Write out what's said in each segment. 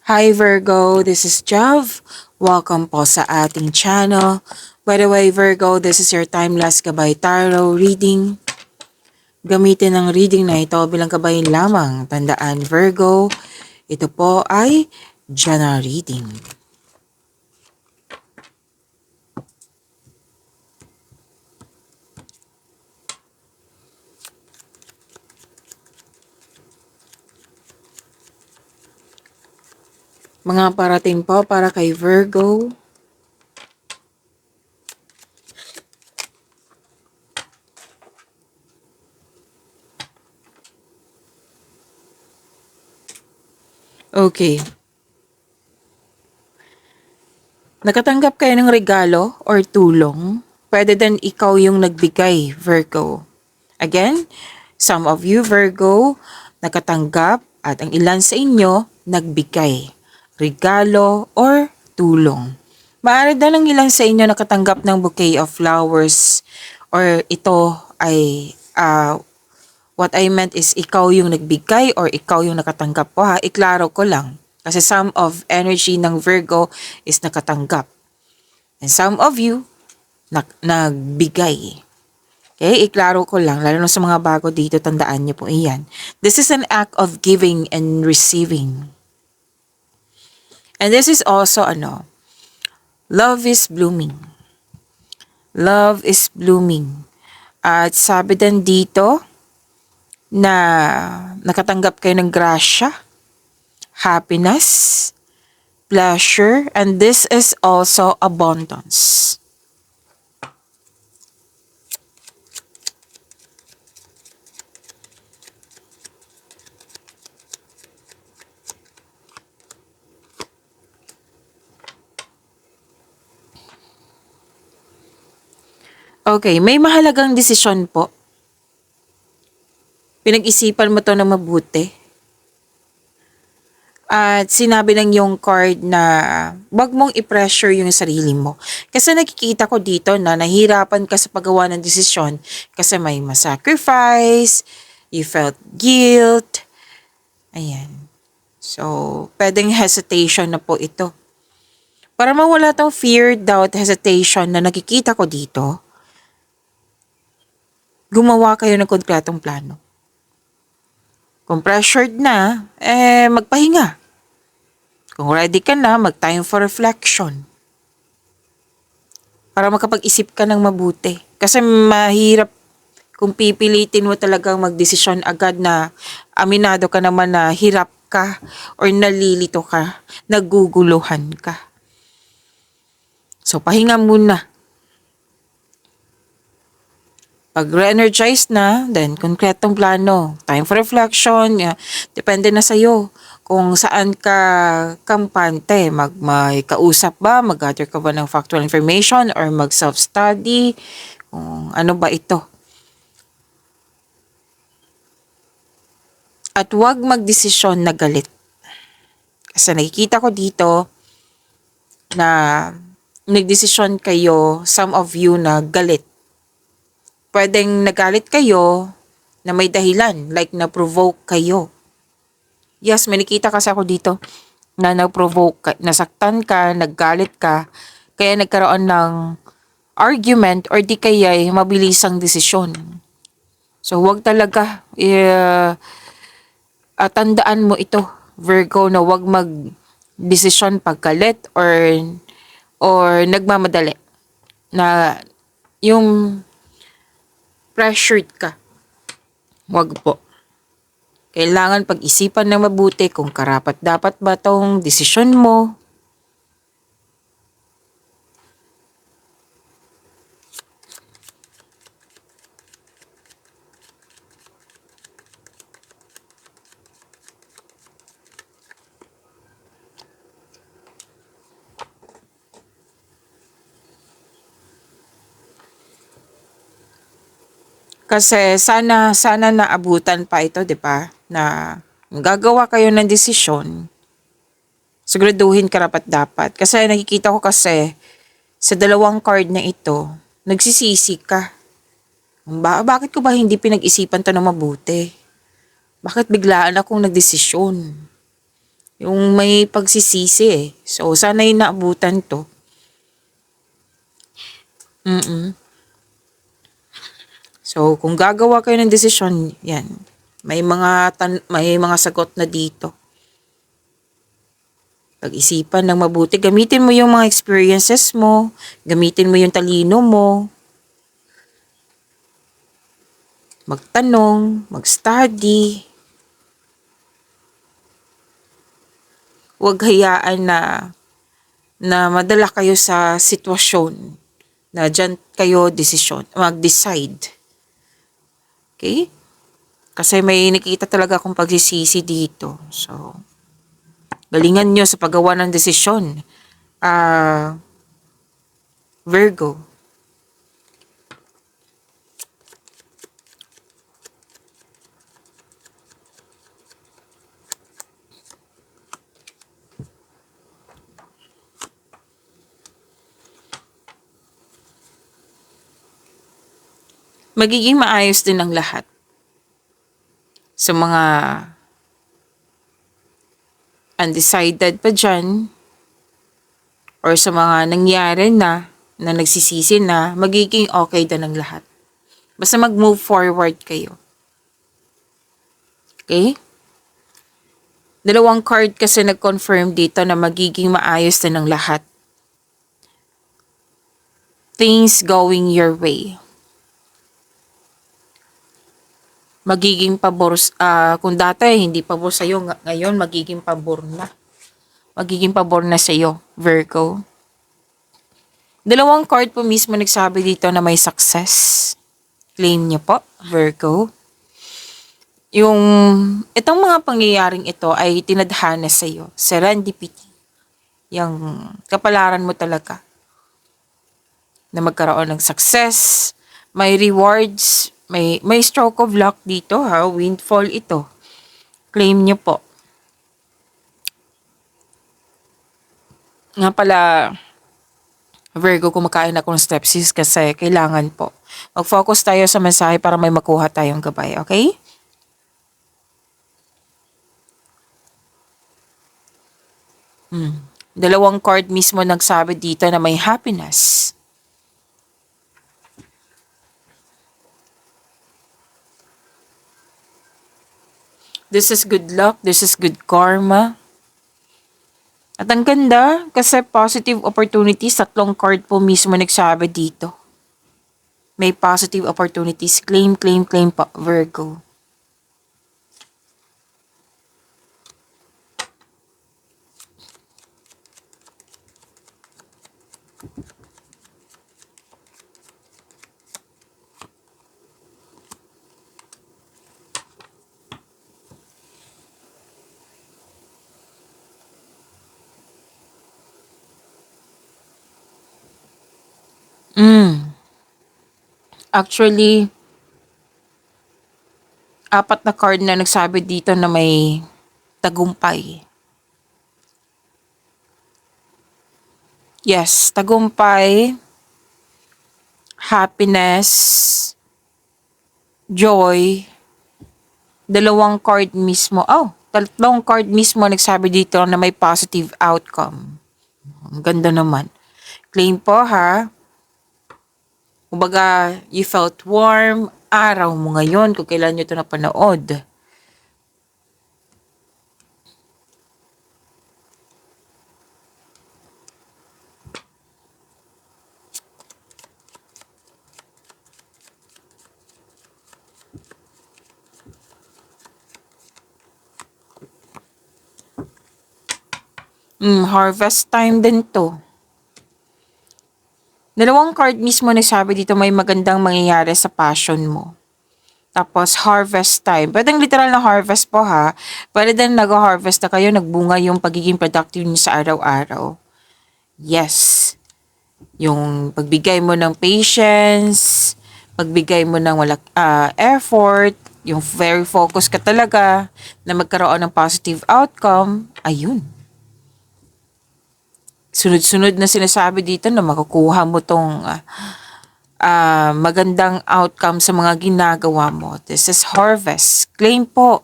Hi Virgo, this is Jav. Welcome po sa ating channel. By the way Virgo, this is your timeless gabay tarot reading. Gamitin ang reading na ito bilang gabay lamang. Tandaan Virgo, ito po ay general reading. Mga parating po para kay Virgo. Okay. Nakatanggap kayo ng regalo or tulong? Pwede din ikaw yung nagbigay, Virgo. Again, some of you, Virgo, nakatanggap at ang ilan sa inyo, nagbigay. Regalo or tulong. Maaari din ang ilan sa inyo nakatanggap ng bouquet of flowers or ito ay what I meant is ikaw yung nagbigay or ikaw yung nakatanggap po ha. Iklaro ko lang. Kasi some of energy ng Virgo is nakatanggap. And some of you, nagbigay. Okay, iklaro ko lang. Lalo na sa mga bago dito, tandaan niyo po iyan. This is an act of giving and receiving. And this is also love is blooming. Love is blooming. At sabi din dito, na nakatanggap kayo ng grasya, happiness, pleasure, and this is also abundance. Okay, may mahalagang desisyon po. Pinag-isipan mo to na mabuti. At sinabi ng yung card na wag mong i-pressure yung sarili mo. Kasi nakikita ko dito na nahirapan ka sa paggawa ng desisyon kasi may masacrifice, you felt guilt. Ayan. So, pwedeng hesitation na po ito. Para mawala tong fear, doubt, hesitation na nakikita ko dito, gumawa kayo ng konkretong plano. Kung pressured na, magpahinga. Kung ready ka na, mag-time for reflection. Para makapag-isip ka ng mabuti. Kasi mahirap kung pipilitin mo talagang magdesisyon agad na aminado ka naman na hirap ka or nalilito ka, naguguluhan ka. So, pahinga muna. Pag re-energize na, then konkretong plano, time for reflection, depende na sa'yo kung saan ka kampante. May kausap ba, mag-gather ka ba ng factual information or mag-self-study, kung ano ba ito. At huwag magdesisyon na galit. Kasi nakikita ko dito na nagdesisyon kayo, some of you na galit. Pwedeng nagalit kayo na may dahilan, like na-provoke kayo. Yes, may nakita kasi ako dito na na-provoke ka, nasaktan ka, naggalit ka, kaya nagkaroon ng argument or di kaya mabilisang desisyon. So, huwag talaga, tandaan mo ito, Virgo, na huwag mag-desisyon paggalit or nagmamadali. Na yung pressured ka. Wag po. Kailangan pag-isipan ng mabuti kung karapat-dapat ba tong desisyon mo. Kasi sana naabutan pa ito, 'di ba? Na gagawa kayo ng desisyon. Siguraduhin karapat-dapat. Kasi nakikita ko kasi sa dalawang card na ito, nagsisisi ka. Bakit ko ba hindi pinag-isipan to na mabuti? Bakit biglaan akong nagdesisyon? Yung may pagsisisi eh. So, sana yung naabutan to. So, kung gagawa kayo ng desisyon, yan. May mga sagot na dito. Pag-isipan ng mabuti. Gamitin mo yung mga experiences mo. Gamitin mo yung talino mo. Magtanong, mag-study. Huwag hayaan na madala kayo sa sitwasyon na dyan kayo mag-decide. Okay? Kasi may nakita talaga akong pagsisisi dito. So, galingan nyo sa paggawa ng desisyon. Virgo. Magiging maayos din ang lahat. Sa mga undecided pa dyan, or sa mga nangyari na nagsisisi na, magiging okay din ang lahat. Basta mag-move forward kayo. Okay? Dalawang card kasi nag-confirm dito na magiging maayos din ang lahat. Things going your way. Magiging pabor, kung dati hindi pabor sa'yo, ngayon magiging pabor na. Magiging pabor na sa'yo, Virgo. Dalawang card po mismo nagsabi dito na may success. Claim niyo po, Virgo. Itong mga pangyayaring ito ay tinadhana sa'yo. Serendipity. Yung kapalaran mo talaga. Na magkaroon ng success, may rewards, may stroke of luck dito ha, windfall ito. Claim niyo po. Nga pala, Virgo, kumakain ako ng stepsis kasi kailangan po. Mag-focus tayo sa mensahe para may makuha tayong gabay, okay? Dalawang card mismo nagsabi dito na may happiness. This is good luck. This is good karma. At ang ganda, kasi positive opportunities, 3 card po mismo nagsabi dito. May positive opportunities. Claim, claim, claim po, Virgo. Actually, 4 na card na nagsabi dito na may tagumpay. Yes, tagumpay, happiness, joy, 2 card mismo. 3 card mismo nagsabi dito na may positive outcome. Ang ganda naman. Claim po ha. Kumbaga, you felt warm, araw mo ngayon kung kailan nyo ito napanood. Harvest time din to. 2 card mismo nagsabi dito may magandang mangyayari sa passion mo. Tapos harvest time. Pwedeng literal na harvest po ha. Pwede din nag-harvest na kayo, nagbunga yung pagiging productive niyo sa araw-araw. Yes. Yung pagbigay mo ng patience, pagbigay mo ng effort, yung very focus ka talaga na magkaroon ng positive outcome, ayun. Sunod-sunod na sinasabi dito na makukuha mo tong magandang outcome sa mga ginagawa mo. This is harvest. Claim po,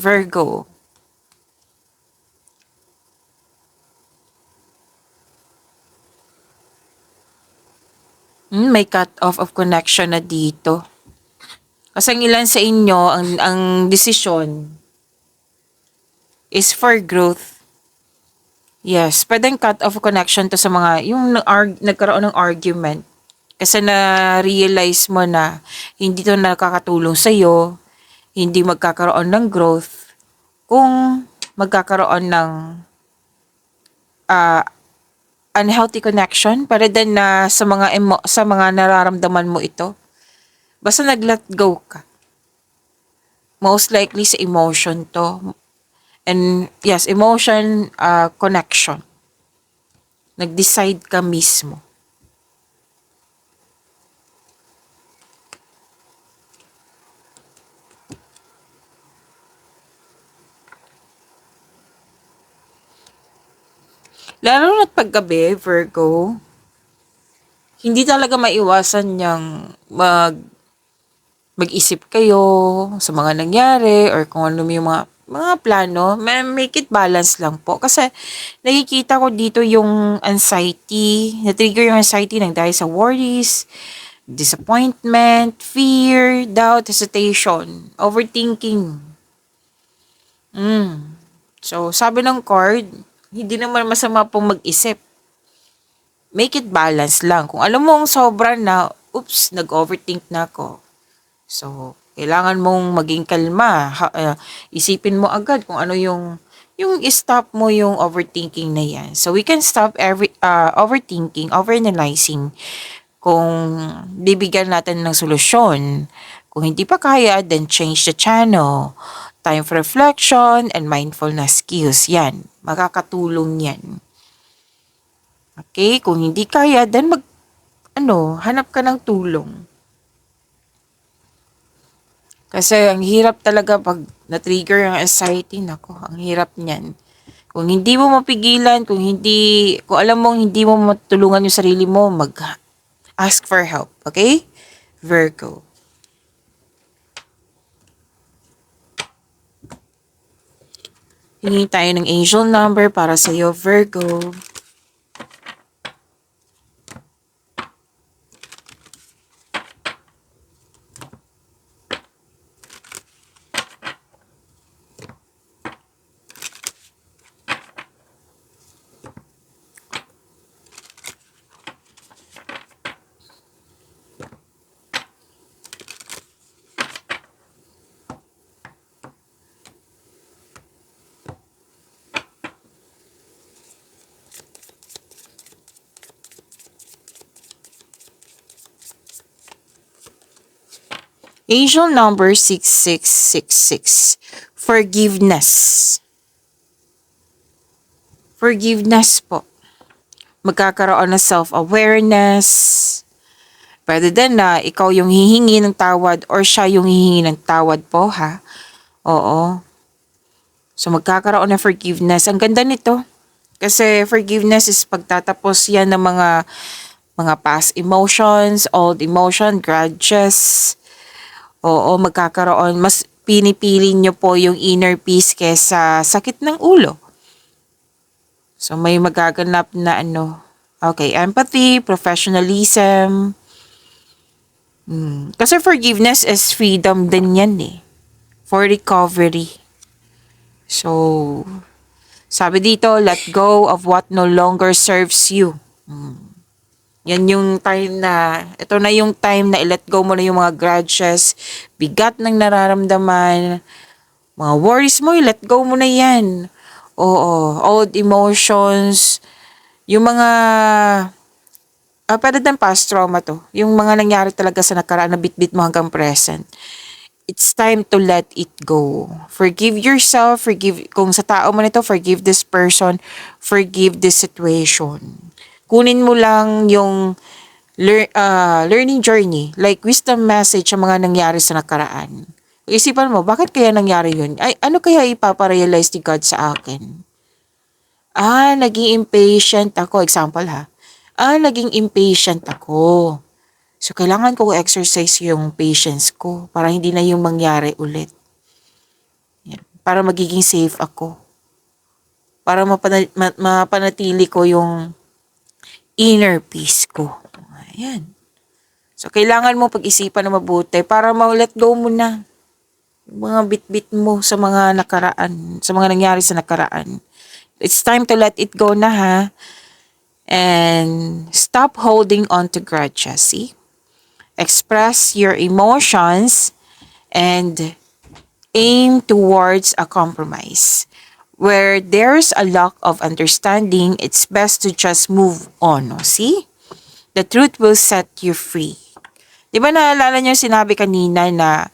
Virgo. May cut off of connection na dito. Kasi ang ilan sa inyo, ang desisyon is for growth. Yes, pwedeng cut off connection to sa mga, yung nagkaroon ng argument. Kasi na-realize mo na hindi to nakakatulong sa'yo, hindi magkakaroon ng growth, kung magkakaroon ng ah, unhealthy connection para din na sa mga nararamdaman mo ito. Basta nag-let go ka. Most likely sa emotion to. And yes, emotion, connection. Nag-decide ka mismo. Lalo na't paggabi, Virgo, hindi talaga maiwasan niyang mag-isip kayo sa mga nangyari or kung ano yung mga plano. Make it balance lang po. Kasi nakikita ko dito yung anxiety, na-trigger yung anxiety ng dahil sa worries, disappointment, fear, doubt, hesitation, overthinking. So, sabi ng card, hindi naman masama pong mag-isip. Make it balance lang. Kung alam mong sobra na, oops, nag-overthink na ako. So, kailangan mong maging kalma. Isipin mo agad kung ano yung stop mo yung overthinking na yan. So, we can stop overthinking, overanalyzing. Kung bibigyan natin ng solusyon. Kung hindi pa kaya, then change the channel. Time for reflection and mindfulness skills. Yan. Makakatulong yan. Okay? Kung hindi kaya, then hanap ka ng tulong. Kasi ang hirap talaga pag na-trigger ang anxiety, nako, ang hirap niyan. Kung hindi mo mapigilan, kung alam mong hindi mo matulungan yung sarili mo, ask for help, okay? Virgo. Hingi tayo ng angel number para sa iyo, Virgo. Angel number 6666. Forgiveness. Forgiveness po. Magkakaroon ng self-awareness. Pwede din na ikaw yung hihingi ng tawad or siya yung hihingi ng tawad po, ha? Oo. So, magkakaroon ng forgiveness. Ang ganda nito. Kasi forgiveness is pagtatapos yan ng mga past emotions, old emotion, grudges. Oo, magkakaroon. Mas pinipili nyo po yung inner peace kesa sakit ng ulo. So, may magaganap na okay, empathy, professionalism. Kasi forgiveness is freedom din yan eh. For recovery. So, sabi dito, let go of what no longer serves you. Yan yung time na, ito na yung time na i-let go mo na yung mga grudges, bigat ng nararamdaman, mga worries mo, i-let go mo na yan. Oo, old emotions, yung mga, pwede din past trauma to, yung mga nangyari talaga sa nakaraan na bitbit mo hanggang present. It's time to let it go. Forgive yourself, kung sa tao man ito, forgive this person, forgive this situation. Kunin mo lang yung learning journey, like wisdom message sa mga nangyari sa nakaraan. Isipan mo, bakit kaya nangyari yun? Ay, ano kaya ipaparealize ni God sa akin? Naging impatient ako. Example ha. Naging impatient ako. So, kailangan ko exercise yung patience ko para hindi na yung mangyari ulit. Yan. Para magiging safe ako. Para mapanatili ko yung inner peace ko. Ayan. So, kailangan mo pag-isipan na mabuti para ma-let go mo na yung mga bit-bit mo sa mga nakaraan, sa mga nangyari sa nakaraan. It's time to let it go na ha. And stop holding on to grudges, see? Express your emotions and aim towards a compromise. Where there's a lack of understanding, it's best to just move on. No? See? The truth will set you free. Di ba naalala niyo sinabi kanina na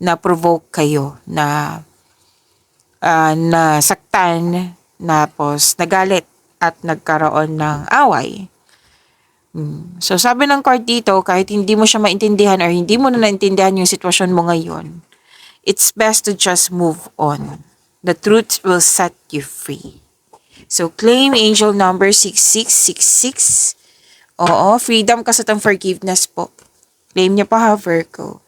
na-provoke kayo, na saktan, tapos nagalit at nagkaroon ng away. So sabi ng card dito, kahit hindi mo siya maintindihan or hindi mo na naintindihan yung sitwasyon mo ngayon, it's best to just move on. The truth will set you free. So claim angel number 6666. Oo, freedom kasi itong forgiveness po. Claim niyo pa ha, Virgo.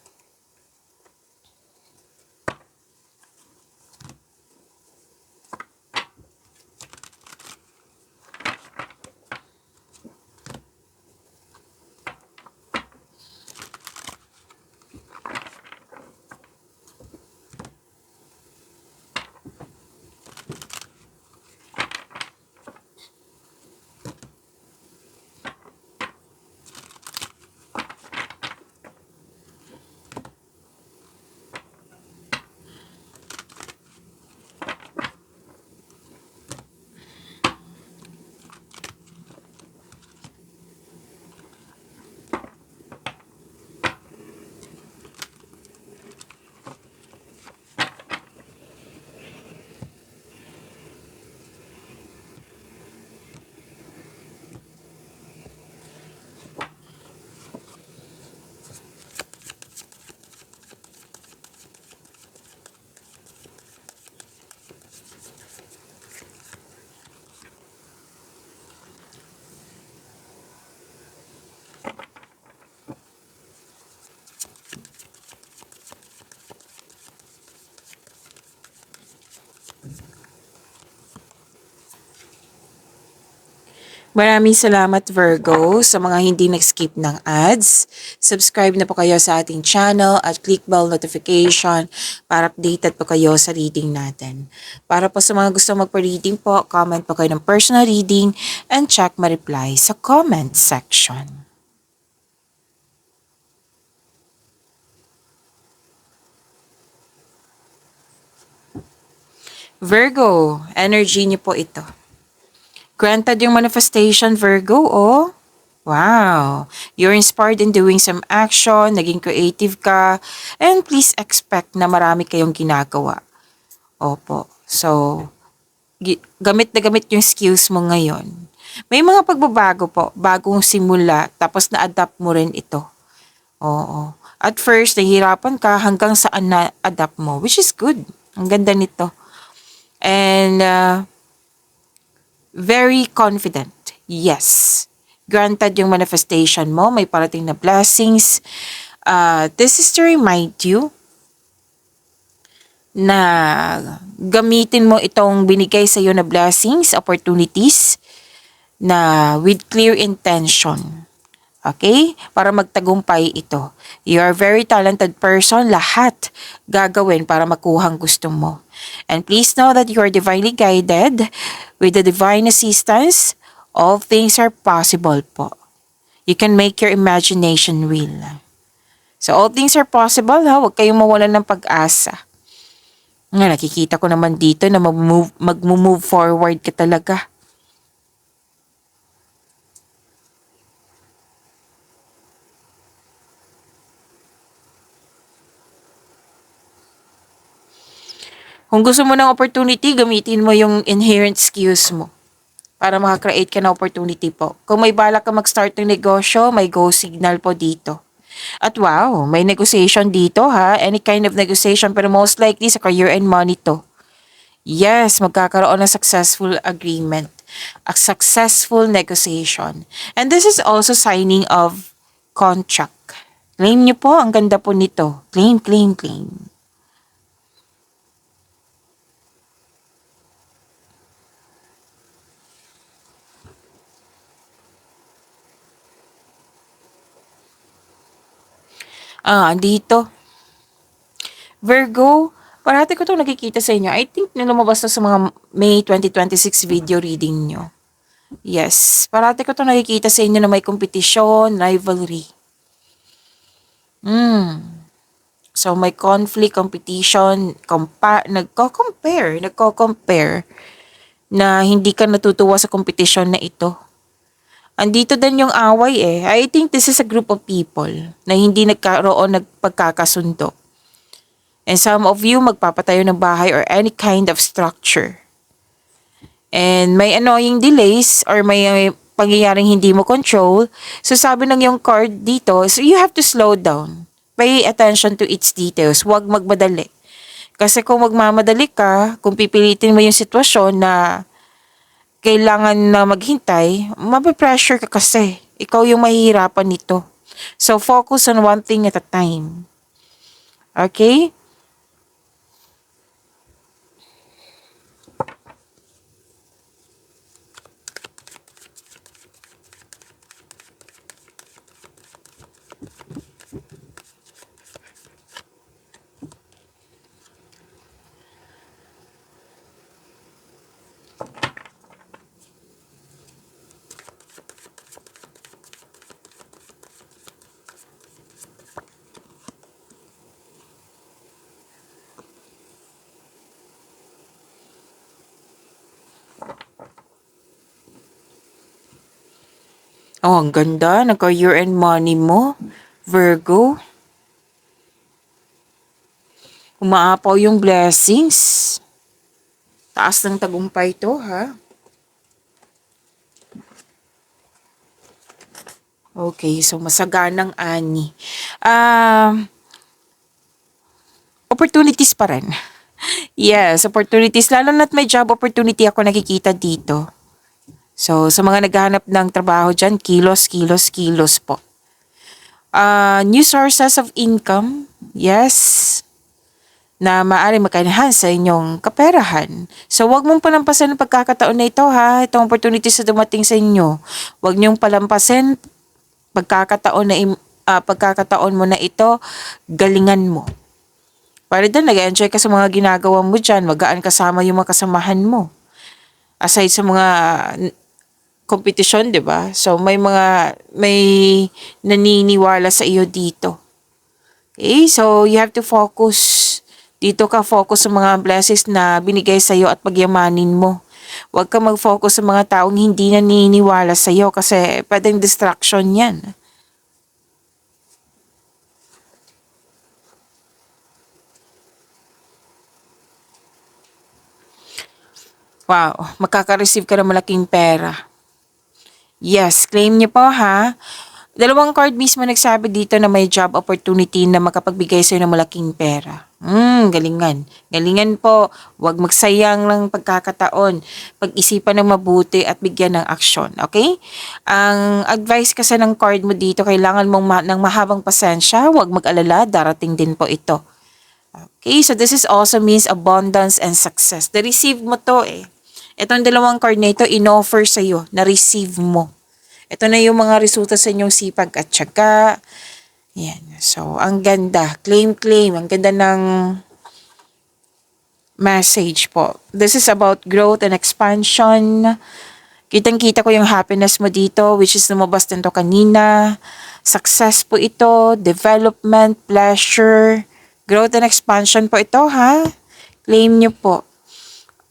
Maraming salamat Virgo sa mga hindi nag-skip ng ads. Subscribe na po kayo sa ating channel at click bell notification para updated po kayo sa reading natin. Para po sa mga gusto magpa-reading po, comment po kayo ng personal reading and check my reply sa comment section. Virgo, energy niyo po ito. Granted yung manifestation, Virgo, oh. Wow. You're inspired in doing some action, naging creative ka, and please expect na marami kayong ginagawa. Opo. So, gamit na gamit yung skills mo ngayon. May mga pagbabago po, bagong simula, tapos na-adapt mo rin ito. Oo. At first, nahihirapan ka hanggang saan na-adapt mo, which is good. Ang ganda nito. And, very confident. Yes. Granted yung manifestation mo, may parating na blessings. This is to remind you na gamitin mo itong binigay sa iyo na blessings, opportunities na with clear intention. Okay? Para magtagumpay ito. You are a very talented person. Lahat gagawin para makuha ang gusto mo. And please know that you are divinely guided with the divine assistance. All things are possible po. You can make your imagination real. So all things are possible ha. Huwag kayong mawalan ng pag-asa. Nga, nakikita ko naman dito na mag-move forward ka talaga. Kung gusto mo ng opportunity, gamitin mo yung inherent skills mo para makakreate ka ng opportunity po. Kung may balak ka mag-start ng negosyo, may go signal po dito. At wow, may negotiation dito ha. Any kind of negotiation pero most likely sa career and money to. Yes, magkakaroon ng successful agreement. A successful negotiation. And this is also signing of contract. Claim niyo po, ang ganda po nito. Claim, claim, claim. Dito. Virgo, parati ko 'tong nakikita sa inyo. I think na lumabas na sa mga May 2026 video reading nyo. Yes, parati ko 'tong nakikita sa inyo na may kompetisyon, rivalry. So, may conflict, competition, nagko-compare na hindi ka natutuwa sa kompetisyon na ito. Andito din yung away eh. I think this is a group of people na hindi nagpagkakasundo. And some of you magpapatayo ng bahay or any kind of structure. And may annoying delays or may pangyayaring hindi mo control. So sabi ng yung card dito, so you have to slow down. Pay attention to its details. Huwag magmadali. Kasi kung magmamadali ka, kung pipilitin mo yung sitwasyon na kailangan na maghintay, mape-pressure ka kasi. Ikaw yung mahihirapan nito. So focus on one thing at a time. Okay? Oh, ang ganda. Nagka-year-end money mo, Virgo. Umaapaw yung blessings. Taas ng tagumpay to, ha? Okay, so masaganang ani. Opportunities pa rin. Yes, opportunities. Lalo na't may job opportunity ako nakikita dito. So, sa mga naghahanap ng trabaho dyan, kilos, kilos, kilos po. New sources of income, yes, na maaari maka-enhance sa inyong kaperahan. So, wag mong palampasin ang pagkakataon na ito, ha? Itong opportunities na dumating sa inyo. Wag niyong palampasin pagkakataon mo na ito, galingan mo. Para din, nag-enjoy ka sa mga ginagawa mo dyan, magaan kasama yung mga kasamahan mo. Aside sa mga competition, 'di ba? So may naniniwala sa iyo dito. Okay? So you have to focus. Dito ka focus sa mga blessings na binigay sa iyo at pagyamanin mo. Huwag ka mag-focus sa mga taong hindi naniniwala sa iyo kasi pwedeng distraction 'yan. Wow, makaka-receive ka ng malaking pera. Yes, claim niyo po ha. Dalawang card mismo nagsabi dito na may job opportunity na makapagbigay sa'yo ng malaking pera. Galingan. Galingan po. Huwag magsayang ng pagkakataon. Pag-isipan ng mabuti at bigyan ng aksyon. Okay? Ang advice kasi ng card mo dito, kailangan mong ng mahabang pasensya. Huwag mag-alala. Darating din po ito. Okay? So this is also means abundance and success. Na-receive mo to eh. Itong dalawang card na ito, in-offer sa'yo, na-receive mo. Ito na yung mga resulta sa inyong sipag at syaga. Yan. So, ang ganda. Claim. Ang ganda ng message po. This is about growth and expansion. Kitang-kita ko yung happiness mo dito, which is lumabas din to kanina. Success po ito, development, pleasure, growth and expansion po ito, ha? Claim nyo po.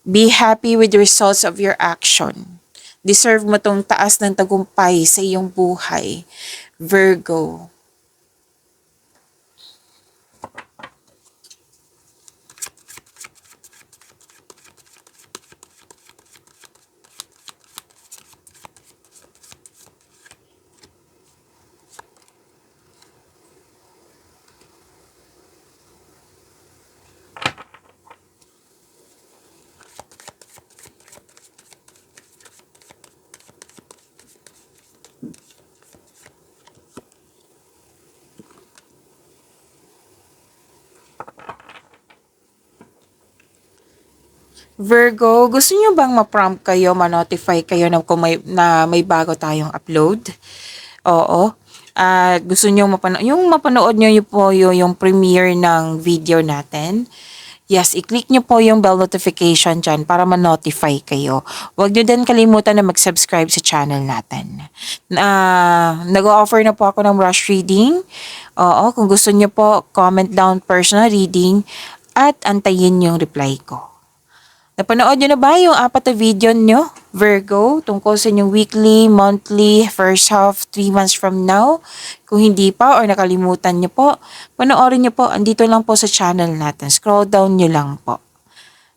Be happy with the results of your action. Deserve mo tong taas ng tagumpay sa iyong buhay, Virgo. Virgo, gusto niyo bang ma-prompt kayo, ma-notify kayo na kung na may bago tayong upload? Oo. gusto nyo mapanood nyo yung po yung premiere ng video natin, yes, i-click nyo po yung bell notification dyan para ma-notify kayo. Huwag nyo din kalimutan na mag-subscribe sa channel natin. Nag-offer na po ako ng rush reading. Oo, kung gusto nyo po, comment down personal reading at antayin yung reply ko. Napanood nyo na ba yung 4 na video nyo, Virgo, tungkol sa inyong weekly, monthly, first half, 3 months from now? Kung hindi pa or nakalimutan nyo po, panoorin nyo po. Andito lang po sa channel natin. Scroll down nyo lang po.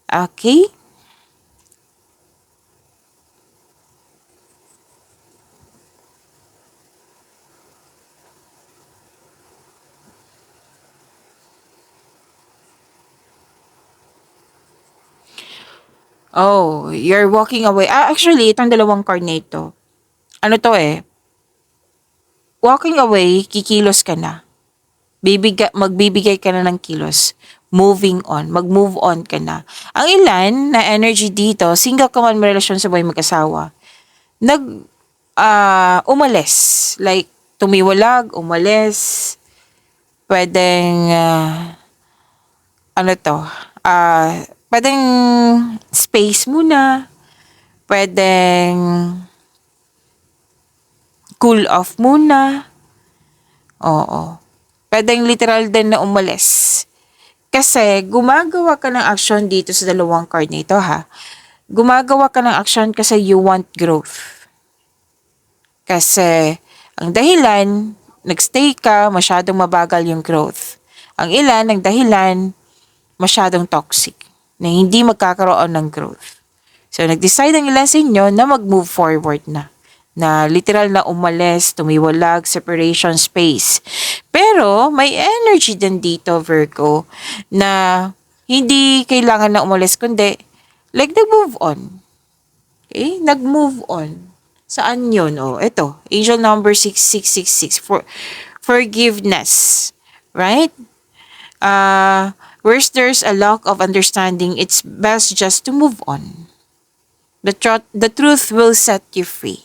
Okay? Oh, you're walking away. Actually, itong dalawang card na ito. Ano to walking away, kikilos ka na. Magbibigay ka na ng kilos. Moving on. Mag-move on ka na. Ang ilan na energy dito, single ka man may relasyon sa buhay mag-asawa, umalis. Like, tumiwalag, umalis. Pwedeng, pwedeng space muna. Pwedeng cool off muna. Oo. Pwedeng literal din na umalis. Kasi gumagawa ka ng action dito sa dalawang card na ito ha. Gumagawa ka ng action kasi you want growth. Kasi ang dahilan, nagstay ka, masyadong mabagal yung growth. Ang ilan, ang dahilan, masyadong toxic na hindi magkakaroon ng growth. So, nag-decide ang ilan sa inyo na mag-move forward na literal na umalis, tumiwalag, separation space. Pero, may energy din dito, Virgo, na hindi kailangan na umalis, kundi, like, nag-move on. Okay? Nag-move on. Saan yun? Ito, angel number 6666, forgiveness. Right? Where there's a lack of understanding, it's best just to move on. The truth will set you free.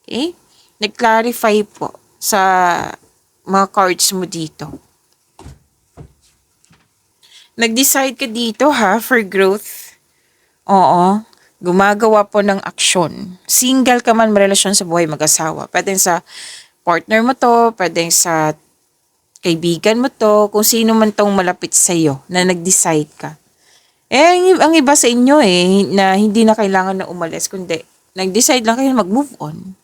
Okay? Nag-clarify po sa mga cards mo dito. Nag-decide ka dito for growth. Oo. Gumagawa po ng aksyon. Single ka man, may relasyon sa buhay mag-asawa. Pwedeng sa partner mo to, pwedeng sa kaibigan mo to, kung sino man tong malapit sa iyo na nag-decide ka. Ang iba sa inyo na hindi na kailangan na umalis, kundi nag-decide lang kayo mag-move on.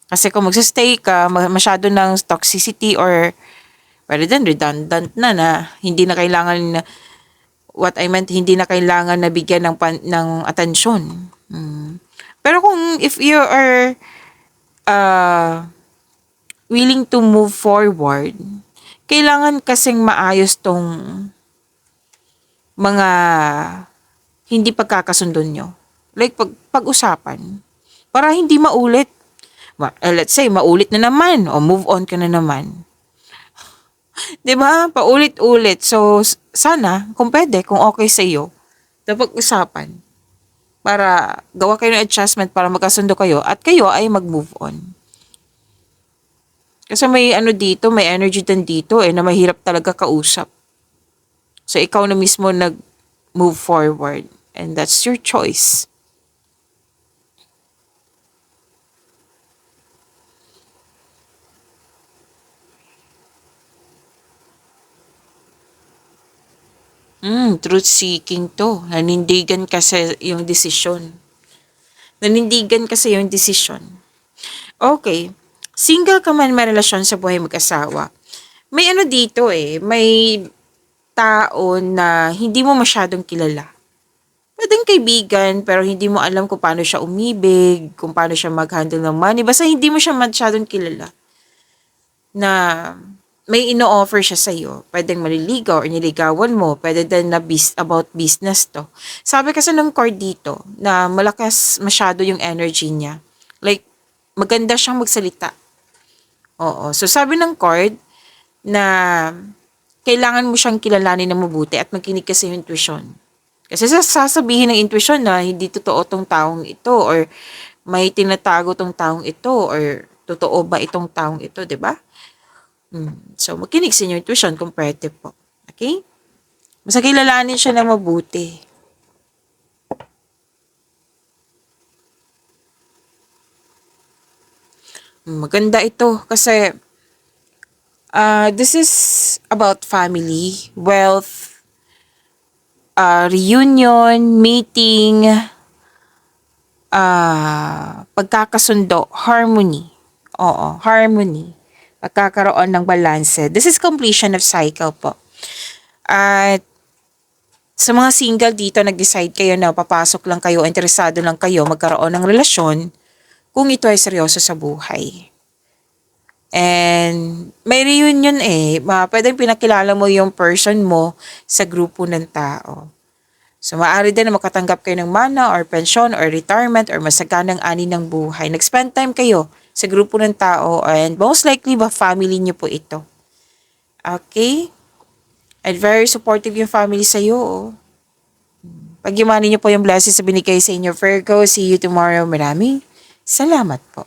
Kasi kung magsastay ka, masyado ng toxicity or pwede din redundant na hindi na kailangan, what I meant, hindi na kailangan na bigyan ng atensyon. Pero kung if you are willing to move forward, kailangan kasing maayos tong mga hindi pagkakasundo nyo. Like, pag-usapan. Para hindi maulit. Let's say, maulit na naman. O move on ka na naman. Diba? Paulit-ulit. So, sana, kung pwede, kung okay sa iyo, pag-usapan. Para gawa kayo ng adjustment para magkasundo kayo at kayo ay mag-move on. Kasi may may energy din dito na mahirap talaga kausap. So, ikaw na mismo nag-move forward. And that's your choice. Truth-seeking to. Nanindigan kasi yung desisyon. Okay. Single ka man may relasyon sa buhay mag-asawa. May dito may tao na hindi mo masyadong kilala. Pwedeng kaibigan, pero hindi mo alam kung paano siya umibig, kung paano siya mag-handle ng money. Basta hindi mo siya masyadong kilala. Na may ino-offer siya sa'yo. Pwedeng maliligaw or niligawan mo. Pwede din na about business to. Sabi kasi ng card dito na malakas masyado yung energy niya. Like, maganda siyang magsalita. Oo. So, sabi ng card na kailangan mo siyang kilalanin na mabuti at makinig ka sa intuition. Kasi sasabihin ng intuition na hindi totoo tong taong ito or may tinatago tong taong ito or Totoo ba itong taong ito, di ba? So, makinig sa inyong intuition kung pwede po. Okay? Basta kilalanin siya na mabuti. Maganda ito kasi this is about family, wealth, reunion, meeting, pagkakasundo, harmony. Oo, harmony. Pagkakaroon ng balanse. This is completion of cycle po. At sa mga single dito, nag-decide kayo na papasok lang kayo, interesado lang kayo magkaroon ng relasyon kung ito ay seryoso sa buhay. And may reunion pwedeng pinakilala mo yung person mo sa grupo ng tao. So, maaari din na makatanggap kayo ng mana or pensyon or retirement or masaganang ani ng buhay. Nag-spend time kayo sa grupo ng tao and most likely family niyo po ito. Okay? And very supportive yung family sa'yo. Pag-imanin niyo po yung blessings na binigay sa inyo, Virgo. See you tomorrow. Maraming salamat po.